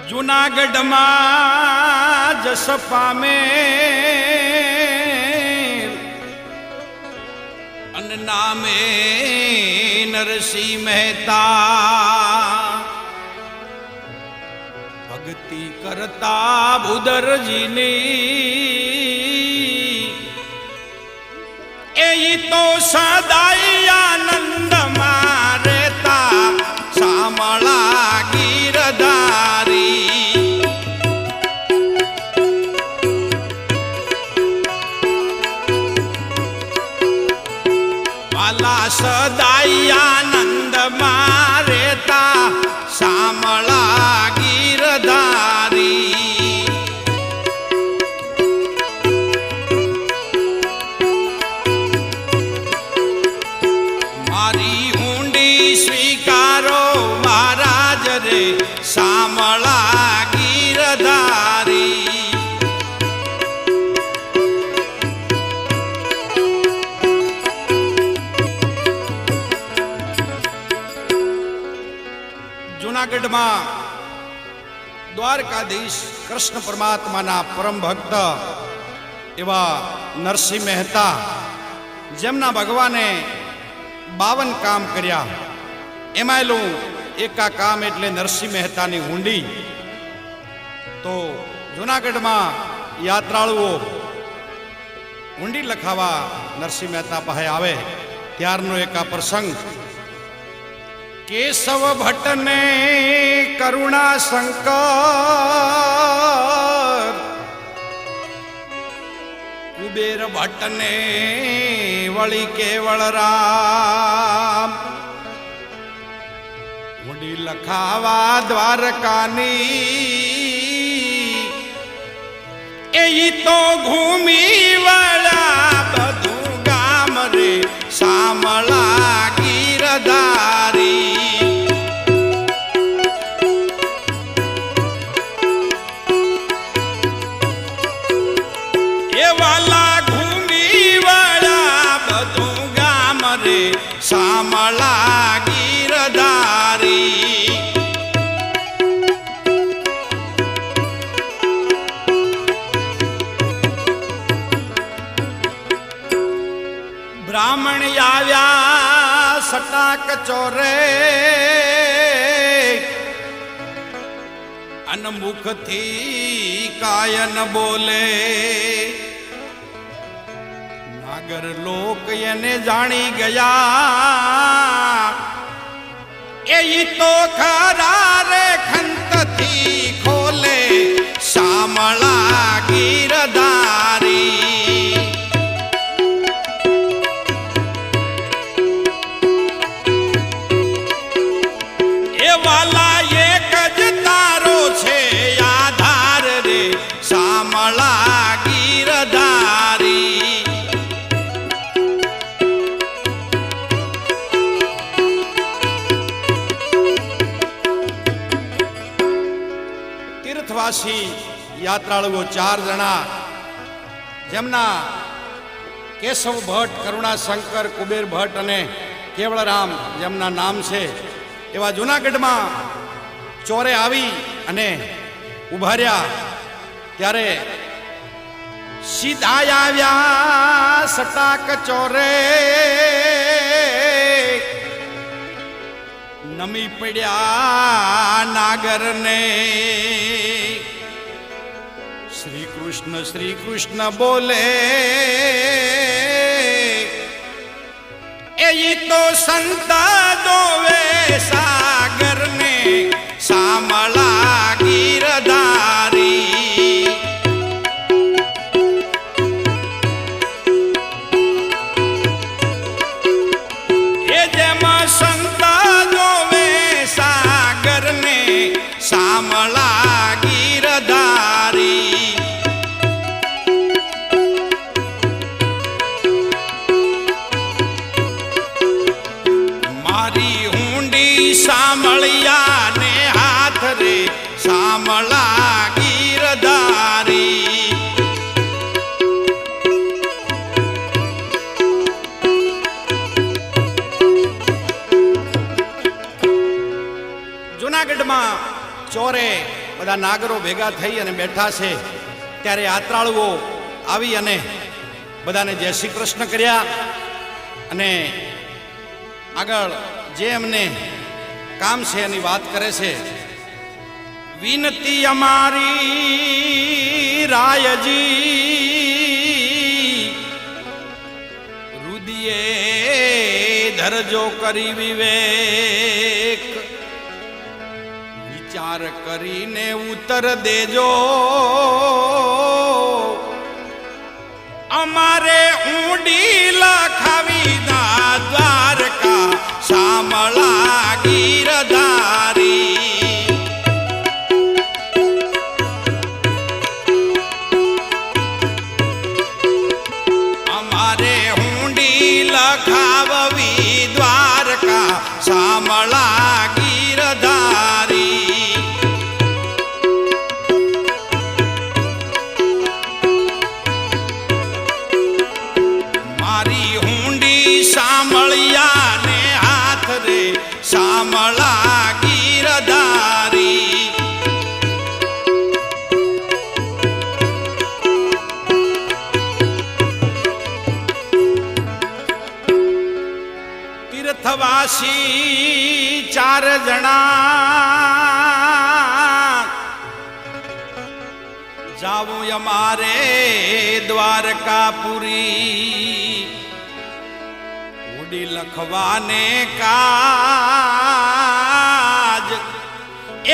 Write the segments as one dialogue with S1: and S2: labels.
S1: જૂનાગઢમાં જસ પામે અને નામે નરસિંહ મહેતા ભક્તિ કરતા ભૂદરજીની એ તો સદાય આનંદમાં રહેતા શામળા ગીરધારી વાલા સદાય આનંદમાં રહેતા શામળા ગીરધારી મારી ઊંડી સ્વીકારો મહારાજ રે શામળા ગીરધારી જૂનાગઢમાં દ્વારકાધીશ કૃષ્ણ પરમાત્માના પરમ ભક્ત એવા નરસિંહ મહેતા જેમના ભગવાને 52 કામ કર્યા એમાંયલું એકા કામ એટલે નરસિંહ મહેતાની હુંડી. તો જૂનાગઢમાં યાત્રાળુઓ હુંડી લખાવા નરસિંહ મહેતા પાસે આવે ત્યારનો એકા પ્રસંગ. કેશવ ભટ્ટને કરુણા શંકર કુબેર ભટ્ટને વળી કેવળ રામ હુંડી લખાવા દ્વારકાની એ તો ઘૂમી વાળા બધું ગામ રે શામળા ગીરધારી એ વાલા ઘૂમી વાળા બધું ગામ રે શામળા ગીરધારી બ્રાહ્મણ આવ્યા સટાક ચોરે અન મુખથી કાયન બોલે નાગર લોક એને જાણી ગયા એ તો ખરા રે ખંતથી ખોલે શામળા ગીરધારી વાલા એક જ તારો છે આધાર રે શામળા ગીરધારી તીર્થવાસી યાત્રાળુઓ 4 જણા જેમના કેશવ ભટ્ટ કરુણા શંકર કુબેર ભટ્ટ અને કેવળરામ જેમના નામ છે એવા જૂનાગઢમાં ચોરે આવી અને ઉભા રહ્યા ત્યારે સીધા આવ્યા સટાક ચોરે નમી પડ્યા નાગરને શ્રી કૃષ્ણ બોલે એ તો સંતા દોવે સાગર ને શામળા ગીરધારી એ જેમાં સંતા દોવે સાગર ને શામળા ગીરધારી શામળિયા ને હાથ રે શામળા ગીરધારી જૂનાગઢમાં ચોરે બધા નાગરો ભેગા થઈ અને બેઠા છે ત્યારે યાત્રાળુઓ આવી અને બધાને જય શ્રી કૃષ્ણ કર્યા અને આગળ જે એમને કામ છે એની વાત કરે છે. વિનતી અમારી રાયજી રુદિયે ધરજો કરી વિવેક, વિચાર કરીને ઉત્તર દેજો. અમારે ઊંડી લખાવી ના દ્વારકા શામળા ગીરધારી. અમારે ઊંડી લખાવવી દ્વારકા શામળા ગીરધારી. મારી ઊંડી શામળિયા ને હાથ રે શામળા ગીરધારી. તીર્થવાસી 4 જણા જાવું અમારે દ્વારકાપુરી. ઉડી લખવાને કાજ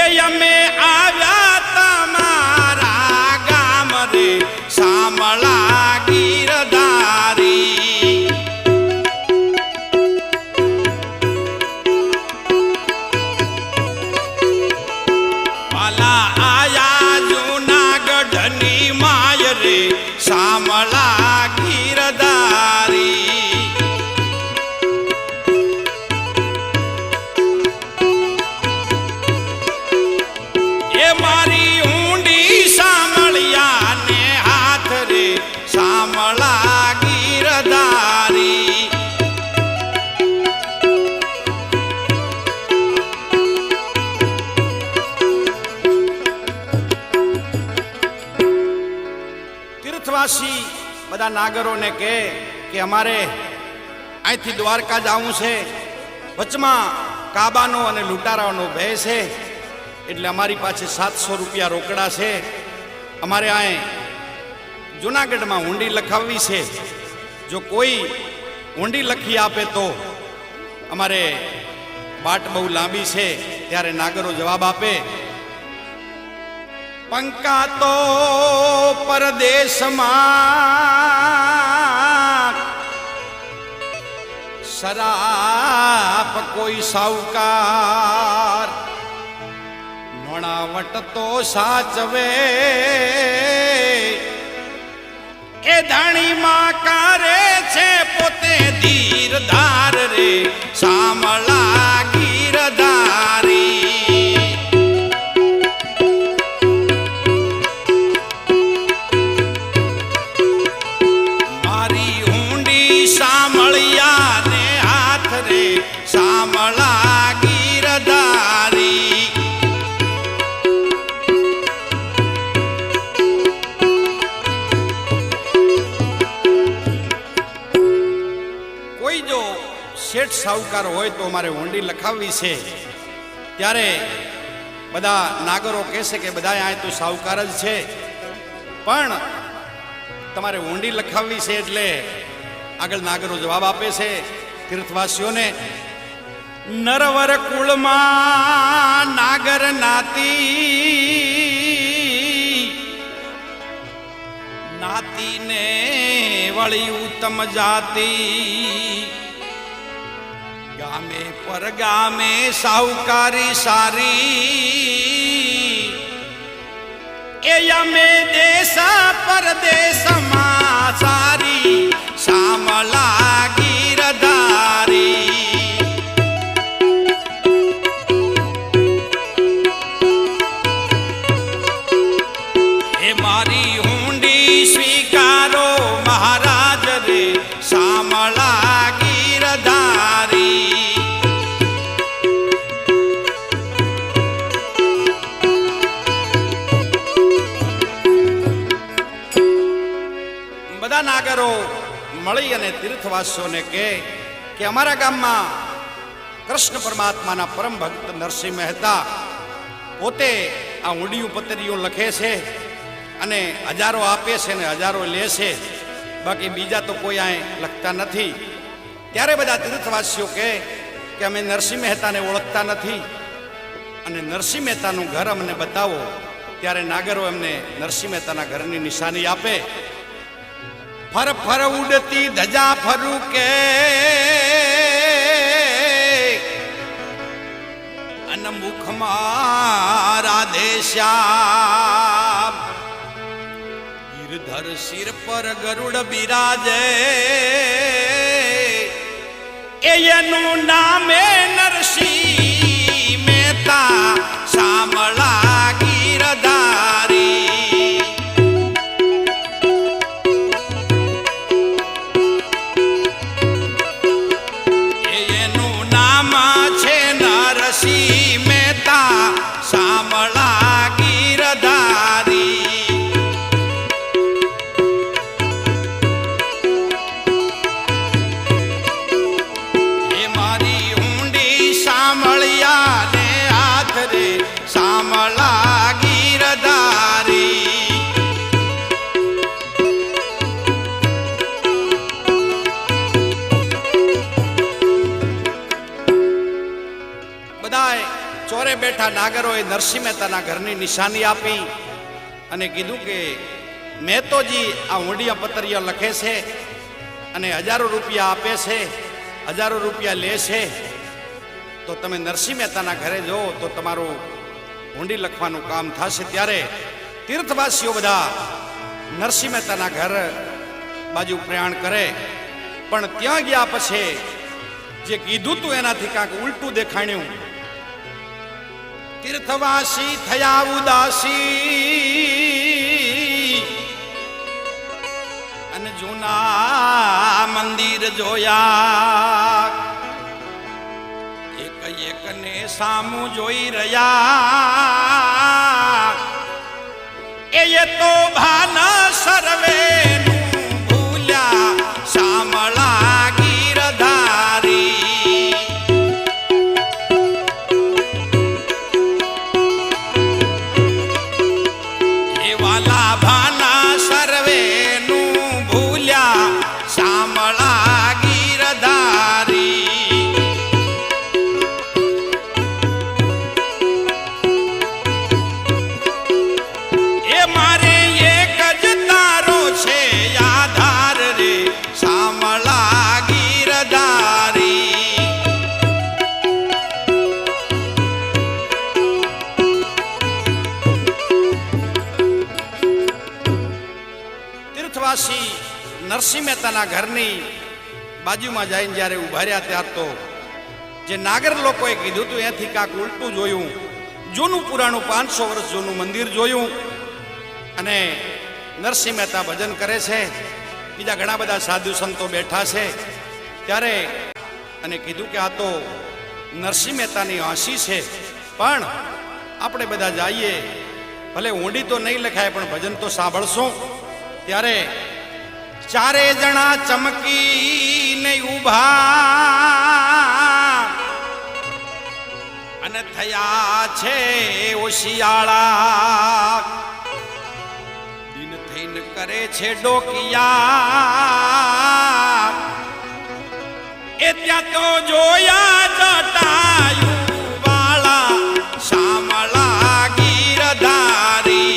S1: એ અમે આવ્યા તમારા ગામ રે શામળા ગીરધારી. પાલા આયા જૂનાગઢની માય રે શામળા ગીરધારી. એ મારી ઊંડી શામળિયા ને હાથ રે શામળા ગીરધારી. તીર્થવાસી બધા નાગરોને કહે કે અમારે અહીંથી દ્વારકા જવું છે, વચમાં કાબાનો અને લૂંટારાઓનો ભય છે, એટલે અમારી પાસે 700 રૂપિયા રોકડા છે. અમારે અહીં જૂનાગઢમાં ઊંડી લખાવવી છે. જો કોઈ ઊંડી લખી આપે તો અમારે વાટ બહુ લાંબી છે. ત્યારે નાગરો જવાબ આપે, પંકા તો પરદેશમાં શરાપ કોઈ સાહુકાર, નોણાવટ તો સાચવે એ ધણીમાં કરે છે પોતે ધીરધાર રે શામળા ગીરધારી. મારી ઊંડી શામળિયા ને હાથ રે શામળા ગીરધારી. કોઈ જો શેઠ સાહુકાર હોય તો અમારે ઊંડી લખાવવી છે. ત્યારે બધા નાગરો કહેશે કે બધા અહીં તો સાહુકાર જ છે, પણ તમારે ઊંડી લખાવવી છે. એટલે આગળ નાગરો જવાબ આપે છે તીર્થવાસીઓને, નરવર કુળમાં નાગર નાતીને વળી ઉત્તમ જાતિ. ગામે પર ગામે સાહુકારી સારી, એ અમે દેશા પરદેશમાં સારી શામળા ગીરધારી. એ મારી ઊંડી સ્વીકારો મહારાજ રે શામળા ગીરધારી. નાગરો મળી અને તીર્થવાસીઓને કહે કે અમારા ગામમાં કૃષ્ણ પરમાત્માના પરમ ભક્ત નરસિંહ મહેતા પોતે આ ઊંડિયું પતરીઓ લખે છે અને હજારો આપે છે અને હજારો લે છે, બાકી બીજા તો કોઈ અહીં લખતા નથી. ત્યારે બધા તીર્થવાસીઓ કહે કે અમે નરસિંહ મહેતાને ઓળખતા નથી અને નરસિંહ મહેતાનું ઘર અમને બતાવો. ત્યારે નાગરો એમને નરસિંહ મહેતાના ઘરની નિશાની આપે. ફર ફર ઉડતી ધજા ફરું કે અને મુખમાં રાધે શ્યામ, ગિરધર શિર પર ગરુડ બિરાજે એનું નામે નરસિંહ મહેતા શામળા ગીરધારી. એનું નામ છે નરસિંહ મહેતા શામળા ગીરધારી. શામળા ગીરધારી. બધાએ ચોરે બેઠા નાગરોએ નરસિંહ મહેતાના ઘરની નિશાની આપી અને કીધું કે મહેતોજી આ ઊંડિયા પતરિયા લખે છે અને હજારો રૂપિયા આપે છે, હજારો રૂપિયા લે છે, તો તમે નરસિંહ મહેતાના ઘરે જો તો તમારું ઊંડી લખવાનું કામ થશે. ત્યારે તીર્થવાસીઓ બધા નરસિંહ મહેતાના ઘર બાજુ પ્રયાણ કરે, પણ ત્યાં ગયા પછી જે કીધું તું એનાથી કાંક ઉલટું દેખાણ્યું. તીર્થવાસી થયા ઉદાસી અને જૂના મંદિર જોયા, એકને સામું જોઈ રહ્યા. એ તો ભાન સર્વેનું ભૂલ્યા શામળા ગીરધારી. એ વાલા ભાના સર્વેનું ભૂલ્યા શામળા ગીરધારી. નરસિંહ મહેતાના ઘરની બાજુમાં જઈને જ્યારે ઉભા રહ્યા ત્યાર તો જે નાગર લોકોએ કીધું હતું એથી કાંક ઉલટું જોયું. જૂનું પુરાણું 500 વર્ષ જૂનું મંદિર જોયું અને નરસિંહ મહેતા ભજન કરે છે, બીજા ઘણા બધા સાધુ સંતો બેઠા છે. ત્યારે અને કીધું કે આ તો નરસિંહ મહેતાની હાંસી છે, પણ આપણે બધા જઈએ, ભલે ઊંડી તો નહીં લખાય પણ ભજન તો સાંભળશું. ત્યારે ચારે જણા ચમકીને ઊભા અને થયા છે ઓશિયાળા. દિન થઈને કરે છે ડોકિયા. એ ત્યાં તો જોયા જટાયું વાળા શામળા ગીરધારી.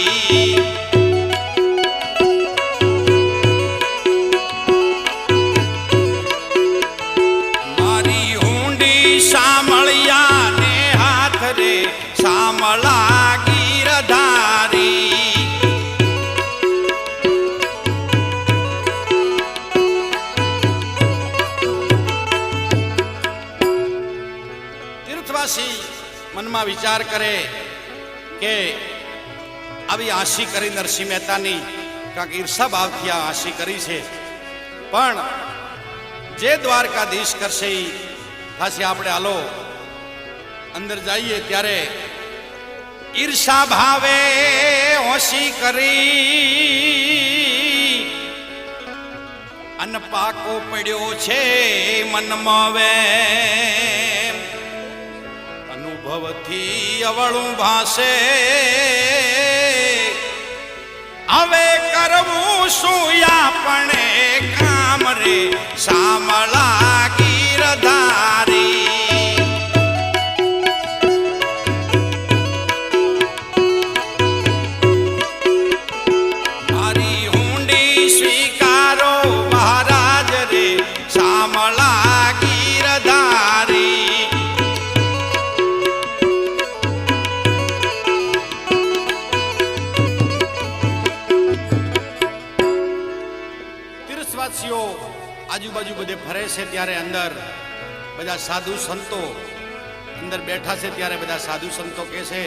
S1: શામળા ગીરધારી. તીર્થવાસી મનમાં વિચાર કરે કે આવી આશી કરી નરસિંહ મહેતાની કાંક ઈર્ષા ભાવથી આ આશી કરી છે, પણ જે દ્વારકાધીશ કરશે એ થશે. આપણે હાલો અંદર જઈએ. ત્યારે ઈર્ષા ભાવે હોશી કરી અન પાકો પડ્યો છે મનમાં વે અનુભવથી અવળું ભાસે હવે કરવું શું આપણે કામ રે સામળા ગીરધારી મારી ઊંડી સ્વીકારો મહારાજ રે સામળા ગીરધારી તીર્થવાસીઓ આજુબાજુ બધે ફરે છે ત્યારે અંદર બધા સાધુ સંતો અંદર બેઠા છે ત્યારે બધા સાધુ સંતો કહે છે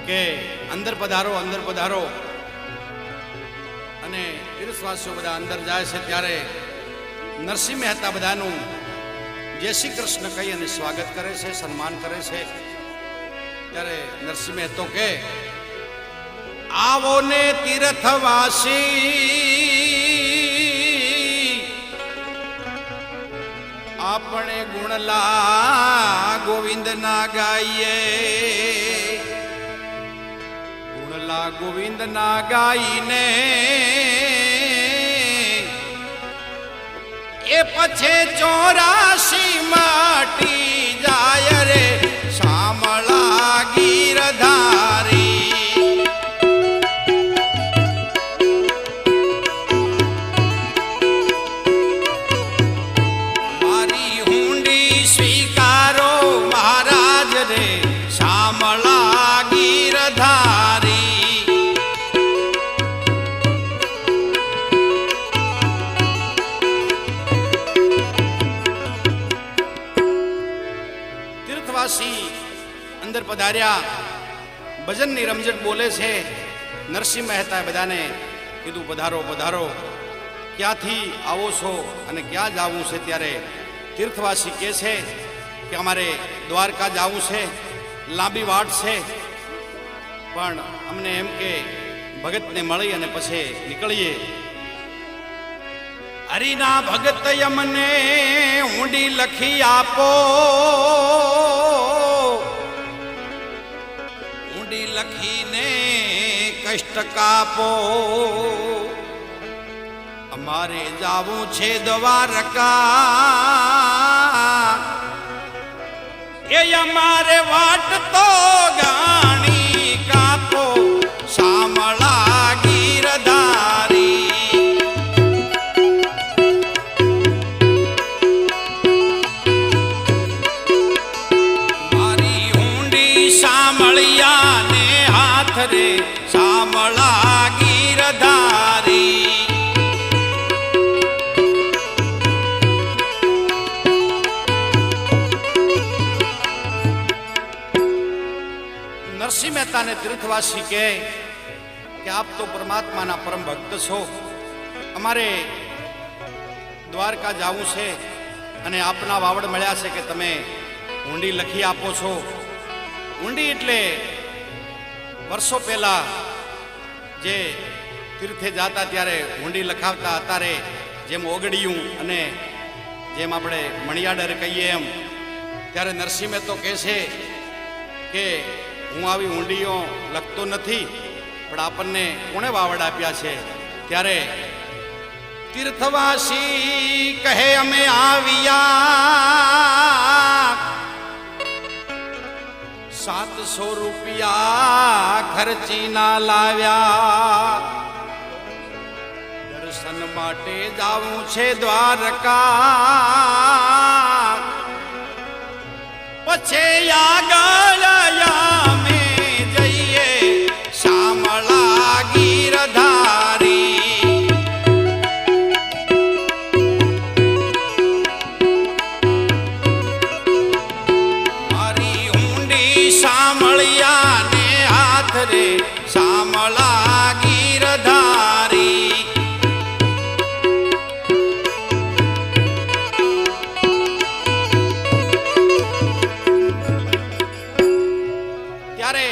S1: કે અંદર પધારો અંદર પધારો અને તીર્થવાસીઓ બધા અંદર જાય છે ત્યારે નરસિંહ મહેતા બધાનું જય શ્રી કૃષ્ણ કહી અને સ્વાગત કરે છે સન્માન કરે છે ત્યારે નરસિંહ મહેતો કે આવો ને તીર્થવાસી આપણે ગુણલા ગોવિંદ ના ગાઈએ ગુણલા ગોવિંદ ના ગાઈને એ પછી 84 માટી જાય રે સામળા ગીરધારી સામળા ગીરધારી તીર્થવાસી અંદર પધાર્યા ભજનની રમઝટ બોલે છે નરસિંહ મહેતા બધાને કીધું પધારો પધારો ક્યાંથી આવો છો અને ક્યાં જવું છે ત્યારે તીર્થવાસી કહે છે કે અમારે દ્વારકા જવું છે લાંબી વાટ છે પણ અમને એમ કે ભગતને મળી અને પછી નીકળીએ હરિના ભગત અમને ઊંડી લખી આપો ઊંડી લખીને કષ્ટ કાપો અમારે જાવું છે દ્વારકા એ અમારે વાટ તો ગાણી કાપો સામળા ગીરધારી મારી ઊંડી સામળિયા ને હાથ રે સામળા ગીરધારી નરસિંહ મહેતા ને તીર્થવાસી કહે કે આપ તો પરમાત્માના પરમ ભક્ત છો અમારે દ્વારકા જવું છે અને આપના વાવડ મળ્યા છે કે તમે ઊંડી લખી આપો છો ઊંડી એટલે વર્ષો પહેલા જે તીર્થે જાતા ત્યારે ઊંડી લખાવતા અત્યારે જેમ ઓગડિયું અને જેમ આપણે મણિયાડર કહીએ એમ ત્યારે નરસિંહ મહેતો કહે છે કે હું આવી ઊંડીઓ લખતો નથી પણ આપણને કોણે વાવડ આપ્યા છે ત્યારે તીર્થવાસી કહે અમે આવ્યા 700 રૂપિયા ખર્ચી ના લાવ્યા દર્શન માટે જાવું છે દ્વારકા પછી આગળ અમે જઈએ સામળા ગીરધારી મારી ઊંડી સામળિયા ને હાથ રે સામળા ગીરધારી ત્યારે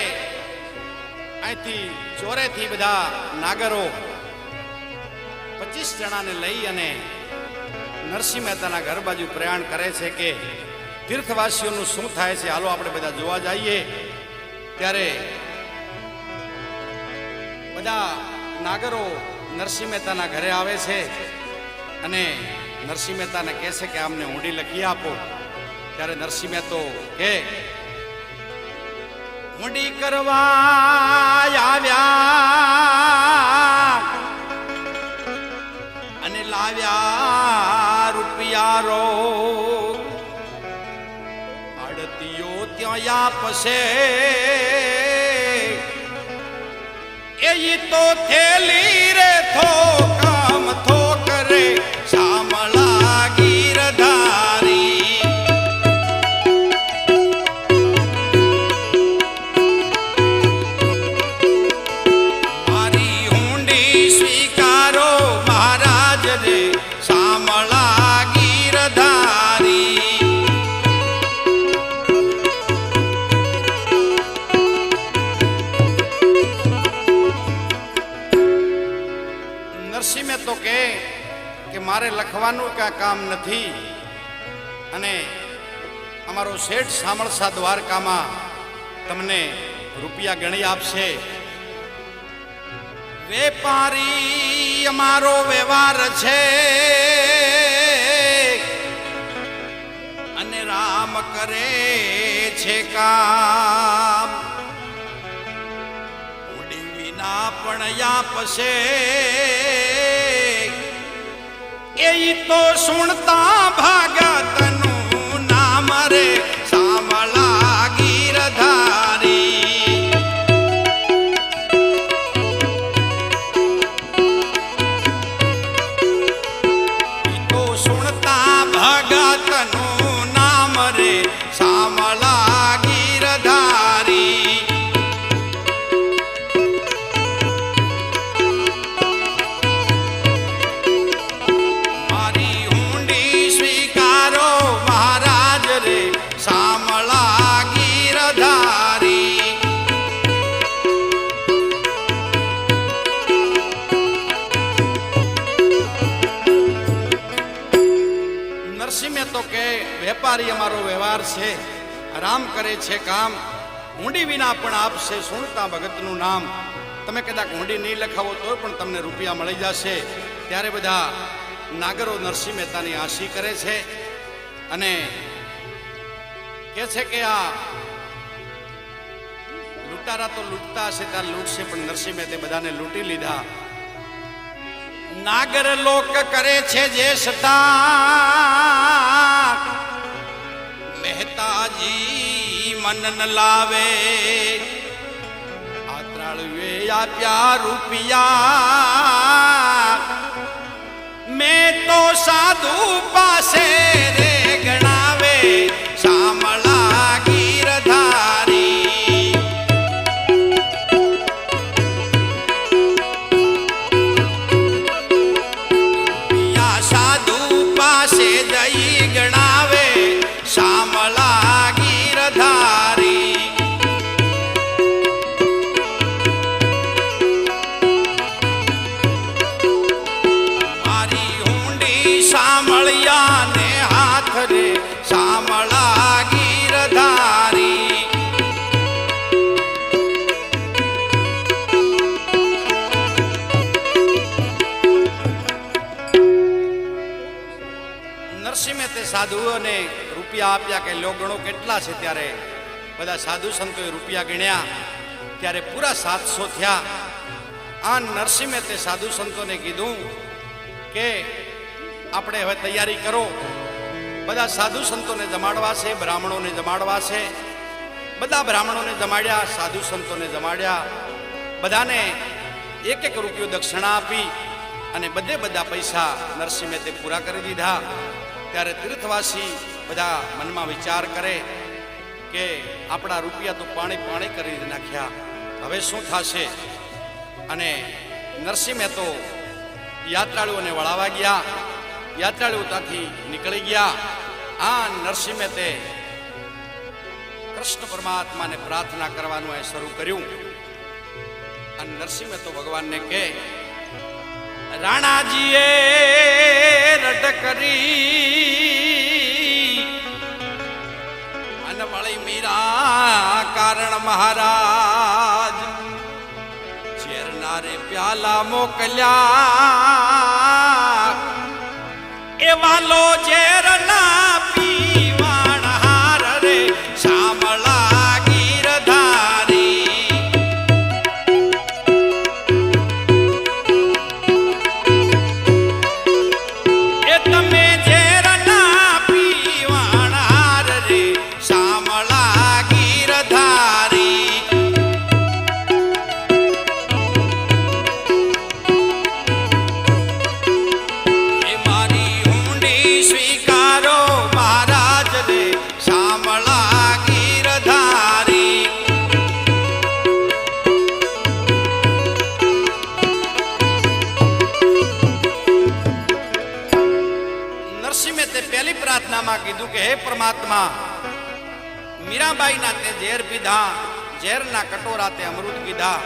S1: અહીંથી ચોરેથી બધા નાગરો 25 જણાને લઈ અને નરસિંહ મહેતાના ઘર બાજુ પ્રયાણ કરે છે કે તીર્થવાસીઓનું શું થાય છે. હાલો આપણે બધા જોવા જઈએ. ત્યારે બધા નાગરો નરસિંહ મહેતાના ઘરે આવે છે અને નરસિંહ મહેતાને કહે છે કે અમને ઊંડી લખી આપો. ત્યારે નરસિંહ મહેતો કે ઊંડી કરવા આવ્યા અને લાવ્યા રૂપિયા રો આડતીઓ ત્યાં આપશે એ તો થેલી રે થો કામ થો કરે શામળા ગીરધારી. મારી ઊંડી સ્વીકારો મહારાજ રે શામળા ગીરધારી. નરસિંહ મહેતો કે મારે લખવાનું કાં કામ નથી અને અમારો શેઠ સામળસા દ્વારકામાં તમને રૂપિયા ગણી આપશે. વેપારી અમારો વ્યવહાર છે અને રામ કરે છે કામ. ઉડી વિના પણ આપશે એ તો સુણતા ભાગતનું નામ રે શામળા ગીરધારી. તો સુણતા ભગતનું નામ રે શામળા ગીરધારી. નરસિંહ મહેતો કે વેપારી અમારો વ્યવહાર છે, રામ કરે છે કામ. ઊંડી વિના પણ આપશે સુણતા ભગતનું નામ. તમે કદાચ ઊંડી નહીં લખાવો તો પણ તમને રૂપિયા મળી જશે. ત્યારે બધા નાગરો નરસિંહ મહેતાની આશી કરે છે અને કહે છે કે આ લૂંટારા તો લૂંટતા હશે ત્યારે લૂંટશે, પણ નરસિંહ મહેતે બધાને લૂંટી લીધા. નાગર લોક કરે છે જે સતા મહેતાજી મન ન લાવે. આત્રાળવે આપ્યા રૂપિયા મેં તો સાધુ પાસે રે ગણાવે શામળા ગીરધારી. સાધુ પાસે જઈ ગણાવે શામળા ગીરધારી. મારી ઊંડી શામળિયા ને હાથ રે શામળા ગીરધારી. નરસિંહ મહેતે સાધુઓને રૂપિયા આપ્યા કે લો ગણો કેટલા છે. ત્યારે બધા સાધુ સંતોએ રૂપિયા ગણ્યા ત્યારે પૂરા 700 થયા. આ નરસિંહ મહેતે સાધુ સંતોને કીધું કે આપણે હવે તૈયારી કરો. બધા સાધુ સંતોને જમાડવા છે, બ્રાહ્મણોને જમાડવા છે. બધા બ્રાહ્મણોને જમાડ્યા, સાધુ સંતોને જમાડ્યા. બધાને 1-1 રૂપિયો દક્ષિણા આપી અને બધા પૈસા નરસિંહ મહેતે પૂરા કરી દીધા. ત્યારે તીર્થવાસી બધા મનમાં વિચાર કરે કે આપણા રૂપિયા તો પાણી પાણી કરી નાખ્યા, હવે શું થશે. અને નરસિંહ મહેતો યાત્રાળુઓને વળાવવા ગયા. યાત્રાળુઓ ત્યાંથી નીકળી ગયા. આ નરસિંહ મહેતે કૃષ્ણ પરમાત્માને પ્રાર્થના કરવાનું એ શરૂ કર્યું. અને નરસિંહ મહેતો ભગવાનને કહે રાણાજીએ રટ કરી અને વળી મીરા કારણ મહારાજ ઝેરના રે પ્યાલા મોકલ્યા એ વાલો ઝેર ના પીવાણ હાર રે શામળા ગીરધારી એ તમે ઝેર ના પીવાણ હાર રે શામળા ગીરધારી એ મારી ઊંડી સ્વીકારો મહારાજ રે શામળા ગીરધારી નરસિંહે તે પહેલી પ્રાર્થનામાં કીધું કે હે પરમાત્મા મીરાબાઈના તે ઝેર પીધા ઝેરના કટોરા તે અમૃત પીધા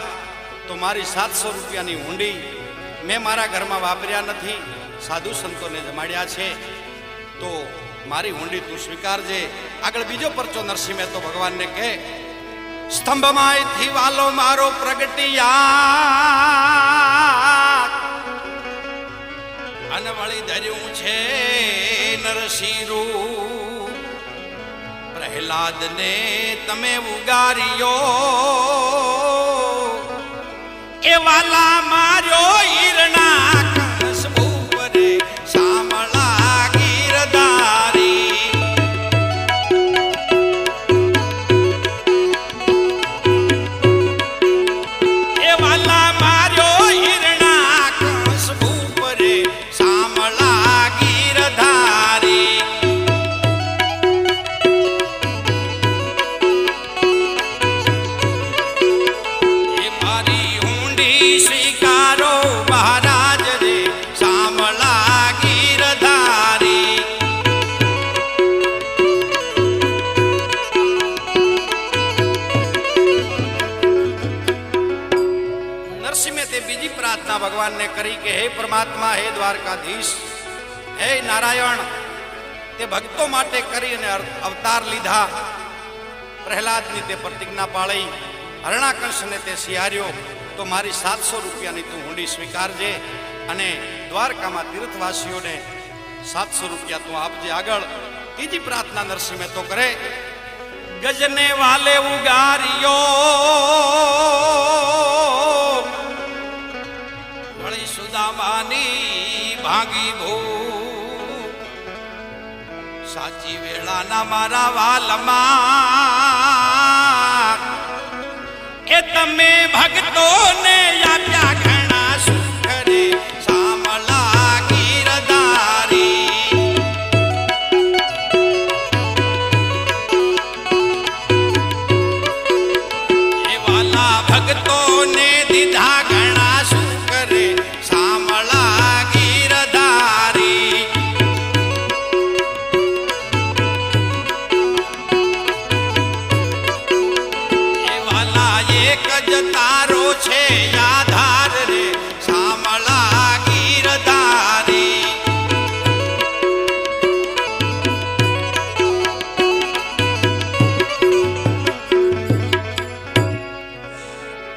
S1: તો મારી 700 રૂપિયાની હુંડી મેં મારા ઘરમાં વાપર્યા નથી સાધુ સંતોને જમાડ્યા છે તો મારી હુંડી તું સ્વીકારજે આગળ બીજો પરચો નરસિંહે તો ભગવાનને કહે સ્તંભમાંથી વાલો મારો પ્રગટિયા અને વળી ધર્યું છે નરસિંહ પ્રહલાદને તમે ઉગાર્યો એ વાલા માર્યો ઈરના કળશ ઉપરે શામળા ગીરધારી એ વાલા માર્યો ઈરના કળશ ઉપરે શામળા ગીરધારી એ મારી ઊંડી સ્વીકારો મહારાજ રે શામળા ગીરધારી નરસિંહે તે બીજી પ્રાર્થના ભગવાનને કરી કે હે પરમાત્મા હે દ્વારકાધીશ હે નારાયણ તે ભક્તો માટે કરી અને અવતાર લીધા પ્રહલાદની તે પ્રતિજ્ઞા પાળી હરણાકંશને તે સિહાર્યો તો મારી 700 રૂપિયાની તું હુંડી સ્વીકારજે અને દ્વારકામાં તીર્થવાસીઓને 700 રૂપિયા તું આપજે આગળ ત્રીજી પ્રાર્થના નરસિંહે તો કરે ગજને વાલે ઉગાર્યો વળી સુદામાની ભાગી ભૂ સાચી વેળાના મારા વાલમાં એ તમે ભક્તોને આપ્યા ઘણા સુખ રે શામળા ગીરધારી એ વાલા ભક્તોને દીધા ઘણા સુખ રે શામળા ગીરધારી એ વાલા એક જ તારો છે આધાર રે શામળા ગીરધારી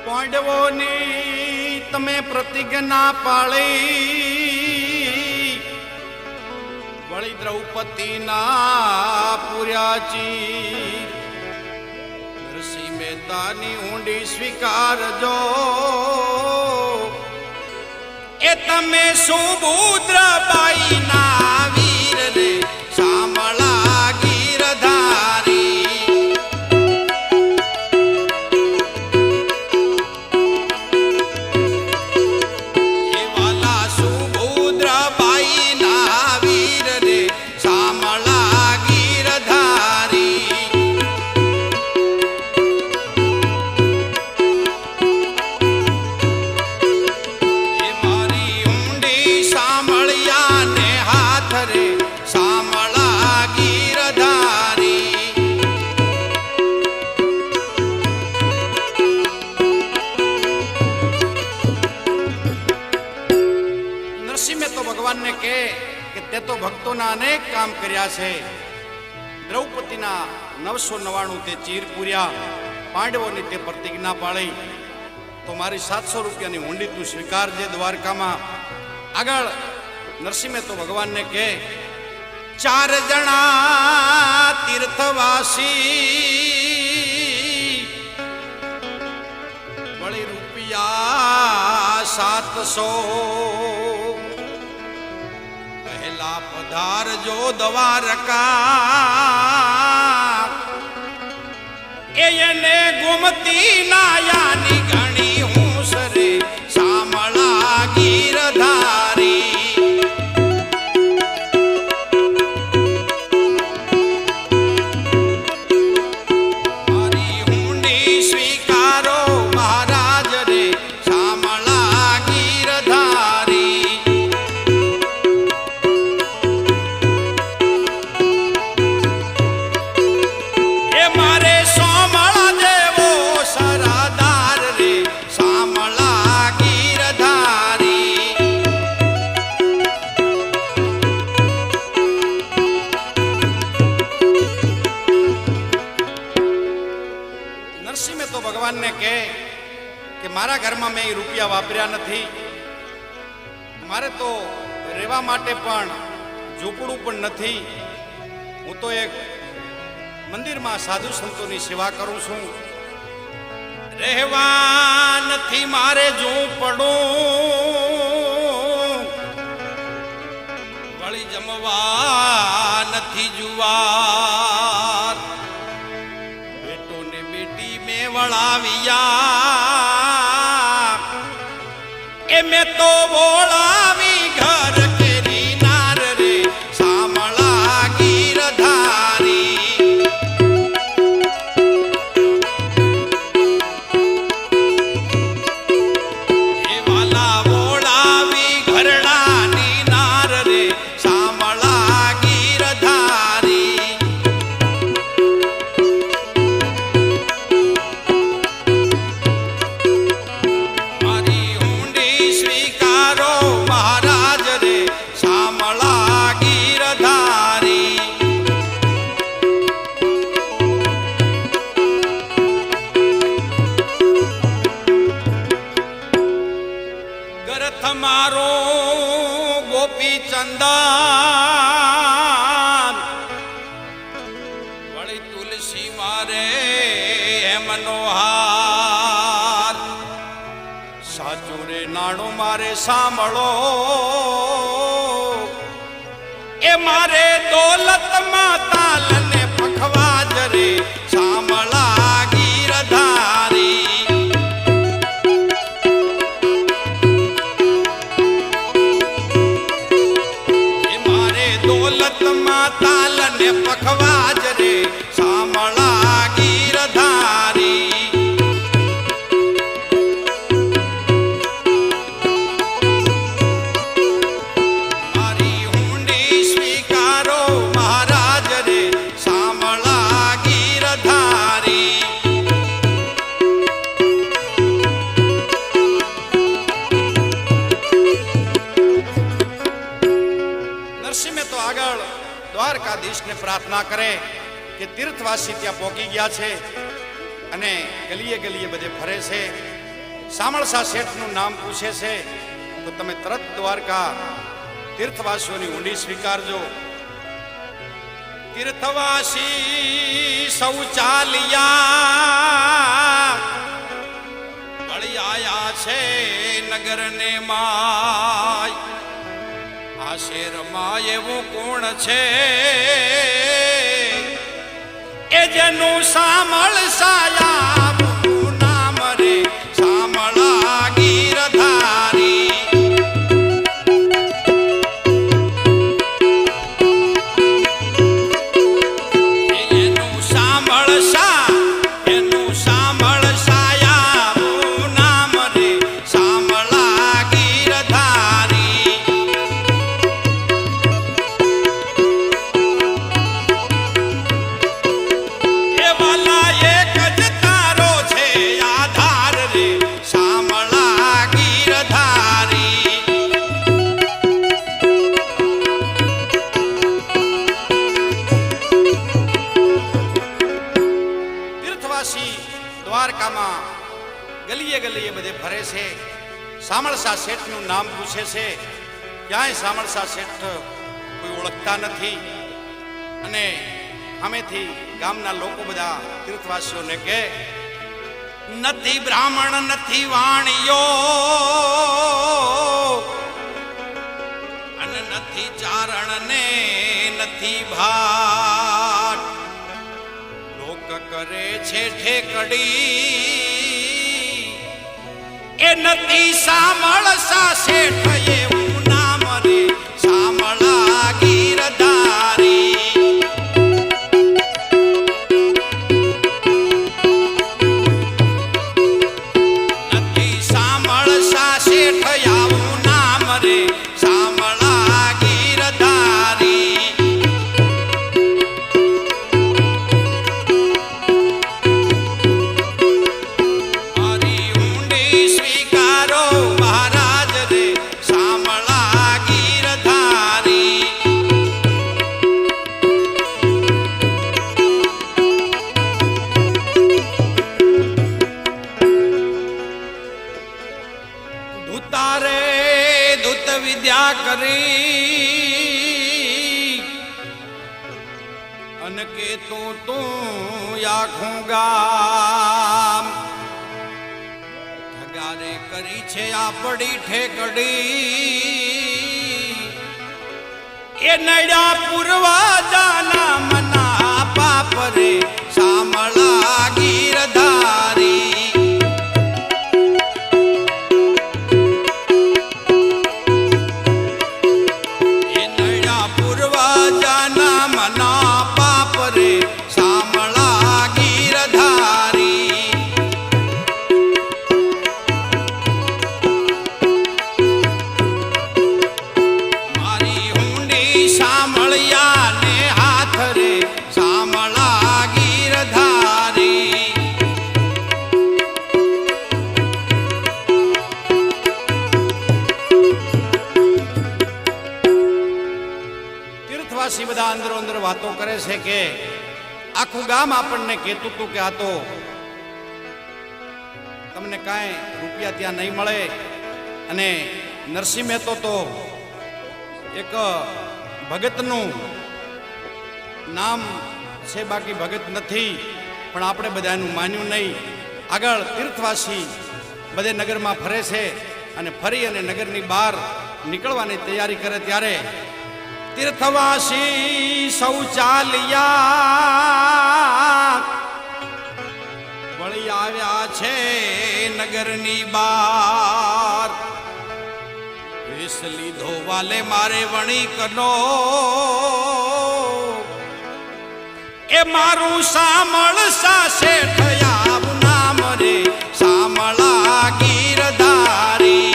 S1: પાંડવોની તમે પ્રતિજ્ઞા પાળી વળી દ્રૌપદીના પૂર્યાચી નરસિંહ મહેતાની ઊંડી સ્વીકારજો એ તમે સુભદ્રાબાઈના વીર રે શામળા ગીરધારી એ વાલા સુભદ્રાબાઈના વીર રે શામળા ગીરધારી એ મારી ઊંડી શામળિયાને હાથ રે શામળા ગીરધારી નરસિંહે તો ભગવાનને કહે કે તે તો ભક્તોના અનેક કામ કર્યા છે. દ્રૌપદીના 999 તે ચીર પૂર્યા, પાંડવોની તે પ્રતિજ્ઞા પાળી. તો મારી 700 રૂપિયાની હુંડી તું સ્વીકારજે દ્વારકામાં. આગળ નરસિંહ મહેતો ભગવાનને કહે, 4 જણા તીર્થવાસી વળી રૂપિયા 700 પહેલા પધારજો દ્વારકા. એને ગોમતી નાયાની ઘણી હું સરે સામળા ગીરધારી. મારી હુંડી સ્વીકારો મહારાજ રે સામળા ગીરધારી. એ મારે ભગવાનને કહે કે મારા ઘરમાં મેં રૂપિયા વાપર્યા નથી. મારે તો રહેવા માટે પણ ઝૂંપડું પણ નથી. હું તો એક મંદિરમાં સાધુ સંતોની સેવા કરું છું. રહેવા નથી મારે ઝૂંપડું, વળી જમવા નથી જુવાર. વળાવ્યા એ મેં તો બોલાવી ઘર કેરી નાર રે સામળા ગીરધારી. એ વાલા બોલાવી ઘરડાની નાર રે સામળા ગીરધારી. મારો ગોપી ચંદન વળી તુલસી મારે મનોહાર. સાચું રે નાણું મારે સાંભળો, એ મારે દોલતમાં તાલને પખવા જ રે સામળા ગીરધારી. દોલતમાં તાલને પખવા જ રે સામળા ગીરધારી. મારી હુંડી સ્વીકારો મહારાજ રે સામળા ગીરધારી. આગળ દ્વારકાધીશને પ્રાર્થના કરે કે તીર્થવાસી ત્યાં પહોંચી ગયા છે અને ગલીએ ગલીએ બધે ફરે છે. સામળસા શેઠનું નામ પૂછે છે તો તમે તરત દ્વારકા તીર્થવાસીઓની ઊંડી સ્વીકારજો. તીર્થવાસી સૌ ચાલ્યા વળી આયા છે નગરને માય. આ શેરમાં એવું કોણ છે એ જેનું સામળસાયા નામ રે સામળા ગીરધારી. એનું સામળસા એનું સામળસાયા નામ રે સામળા ગીરધારી. એ વાલા એક જ ગલીએ ગલીએ બધે ફરે છે, સામળસા શેઠનું નામ પૂછે છે, ક્યાંય સામળસા શેઠ કોઈ ઓળખતા નથી. અને સામેથી ગામના લોકો બધા તીર્થવાસીઓને કહે, નથી બ્રાહ્મણ નથી વાણિયો અને નથી ચારણ ને નથી ભાટ, લોક કરે છે ઠેકડી એ નથી સામળસા શેઠ એવું નામ રે સામળા ગીરધારી. વિદ્યા કરી અને કે તું આખું ગામ ઠગારે કરી છે આપડી ઠેકડી એ નડ્યા પૂર્વજાના મના પાપ રે સામળા ગીરધારી. બધા અંદરો અંદર વાતો કરે છે કે આખું ગામ આપણને કહેતું હતું કે આ તો તમને કાંઈ રૂપિયા ત્યાં નહીં મળે અને નરસિંહ મહેતો તો એક ભગતનું નામ છે, બાકી ભગત નથી. પણ આપણે બધા એનું માન્યું નહીં. આગળ તીર્થવાસી બધે નગરમાં ફરે છે અને ફરી અને નગરની બહાર નીકળવાની તૈયારી કરે ત્યારે તીર્થવાસી શૌચાલયા વળી આવ્યા છે નગરની બાર. વેશ લીધો વાલે મારે વણિકનો એ મારું સામળસા શેઠ આવું નામ રે સામળા ગીરધારી.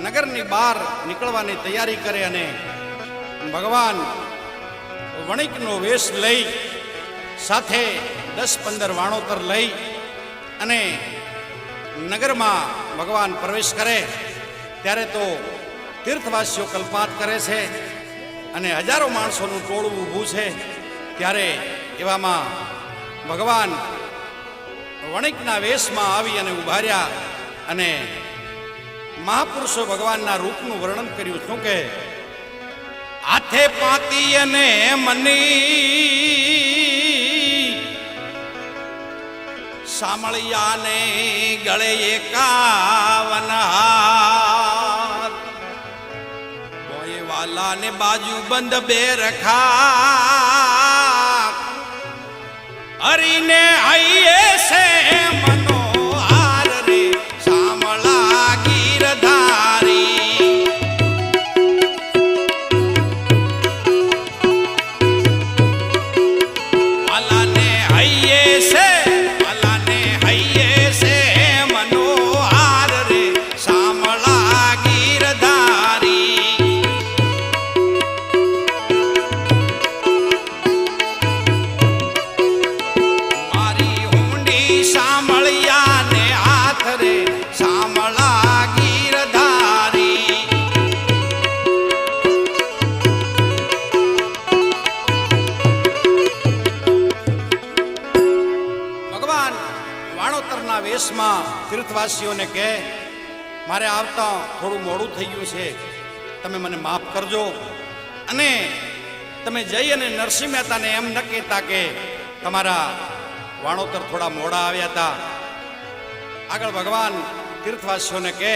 S1: નગરની બહાર નીકળવાની તૈયારી કરે અને ભગવાન વણિકનો વેશ લઈ સાથે 10-15 વાણોતર લઈ અને નગરમાં ભગવાન પ્રવેશ કરે ત્યારે તો તીર્થવાસીઓ કલ્પાત કરે છે અને હજારો માણસોનું ટોળું ઊભું છે. ત્યારે એવામાં ભગવાન વણિકના વેશમાં આવી અને ઉભા રહ્યા અને મહાપુરુષો ભગવાનના રૂપનું વર્ણન કર્યું. શું કે હાથે પાતી અને મની સામળિયાને ગળે 51 હાર, બોય વાલાને બાજુ બંધ 2 રખા, હરીને આઈએ છે મનો હાર રે સામળા ગીરધારી. દેશમાં તીર્થવાસીઓને કહે મારે આવતા થોડું મોડું થઈ ગયું છે, તમે મને માફ કરજો. અને તમે જઈ અને નરસિંહ મહેતાને એમ ન કહેતા કે તમારા વાણોતર થોડા મોડા આવ્યા હતા. આગળ ભગવાન તીર્થવાસીઓને કહે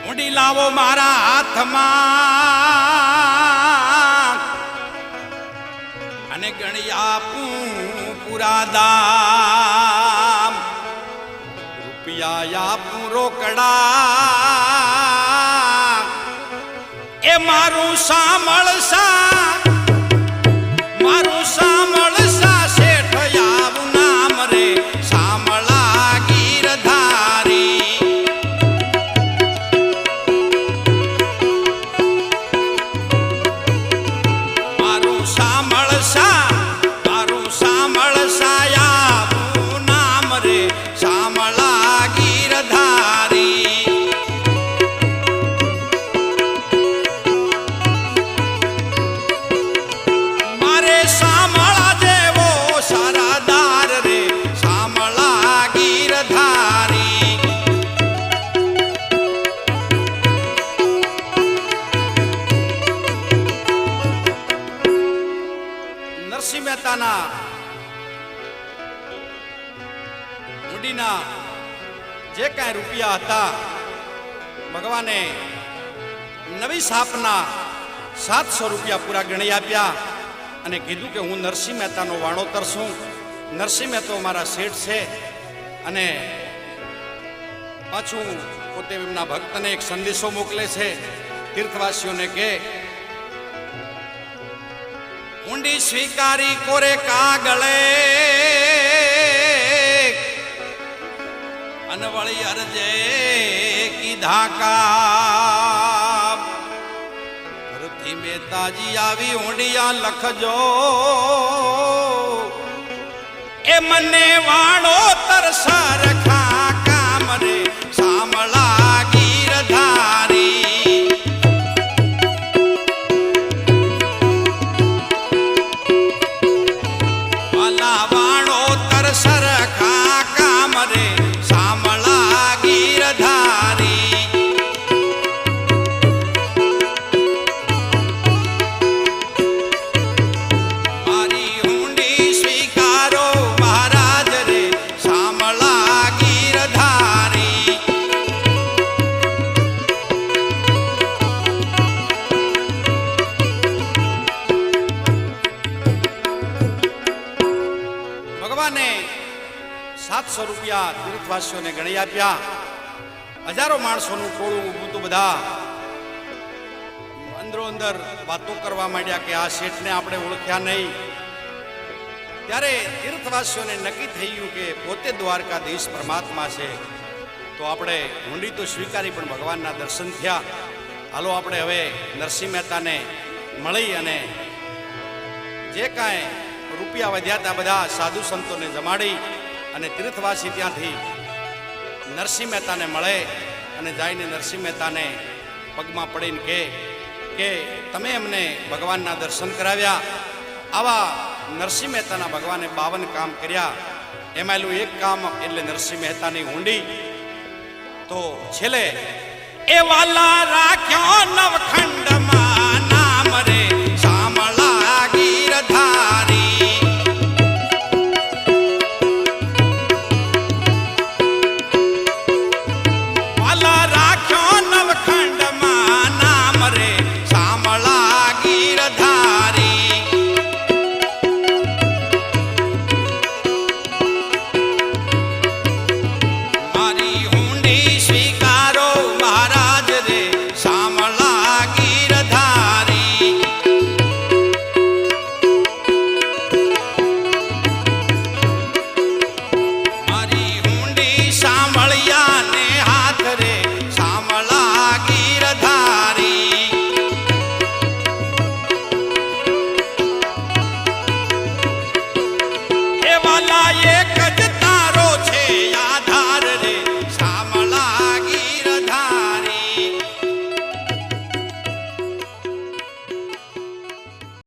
S1: ઊંડી લાવો મારા હાથમાં અને ગણી આપું પૂરા દામ, રૂપિયા આપું રોકડા એ મારું સાંભળસા, મારું સાંભળસા શેઠ આવું નામ રે સાંભળા ગીરધારી. મારું સાંભળસા, મારું સાંભળસા આવું નામ રે સાંભળા ગીરધારી. નરસિંહ મહેતાના મૂડીના જે કાંઈ રૂપિયા હતા ભગવાને નવી સ્થાપના 700 રૂપિયા પૂરા ગણી આપ્યા અને કીધું કે હું નરસિંહ મહેતાનો વાણોતર છું, નરસિંહ મહેતો મારા શેઠ છે. અને પાછું પોતે એમના ભક્તને એક સંદેશો મોકલે છે તીર્થવાસીઓને કે ઊંડી સ્વીકારી કોરે કાગળે અનવળી અરજે કીધા કા, ભરતી મહેતાજી આવી ઊંડિયા લખજો એ મને વાળો તરસા રખા કામ રે સાંભળા ગીરધારી. ભગવાને 700 રૂપિયા તીર્થવાસીઓને ગણી આપ્યા. હજારો માણસોનું ટોળું ઊભું હતું. બધા અંદરો અંદર વાતો કરવા માંડ્યા કે આ શેઠને આપણે ઓળખ્યા નહીં. ત્યારે તીર્થવાસીઓને નક્કી થઈ ગયું કે પોતે દ્વારકાધીશ પરમાત્મા છે, તો આપણે હુંડી તો સ્વીકારી પણ ભગવાનના દર્શન થયા. હાલો આપણે હવે નરસિંહ મહેતાને મળી અને જે કાંઈ રૂપિયા વધ્યા હતા બધા સાધુ સંતોને જમાડી અને તીર્થવાસી ત્યાંથી નરસિંહ મહેતાને મળે અને જઈને નરસિંહ મહેતાને પગમાં પડીને કે તમે અમને ભગવાનના દર્શન કરાવ્યા. આવા નરસિંહ મહેતાના ભગવાને 52 કામ કર્યા, એમાંનું એક કામ એટલે નરસિંહ મહેતાની હુંડી. તો છેલ્લે એ વાલા રાખ્યો નવખંડમાં નામ રે સાંભળા ગીરધારી. વાલા રાખ્યો નવખંડમાં નામ રે સાંભળા ગીરધારી. મારી હુંડી સ્વીકારો મહારાજ રે સાંભળા ગીરધારી. મારી હુંડી સાંભળ્યા ને હાથ રે સાંભળા ગીરધારી. એ વાલા એક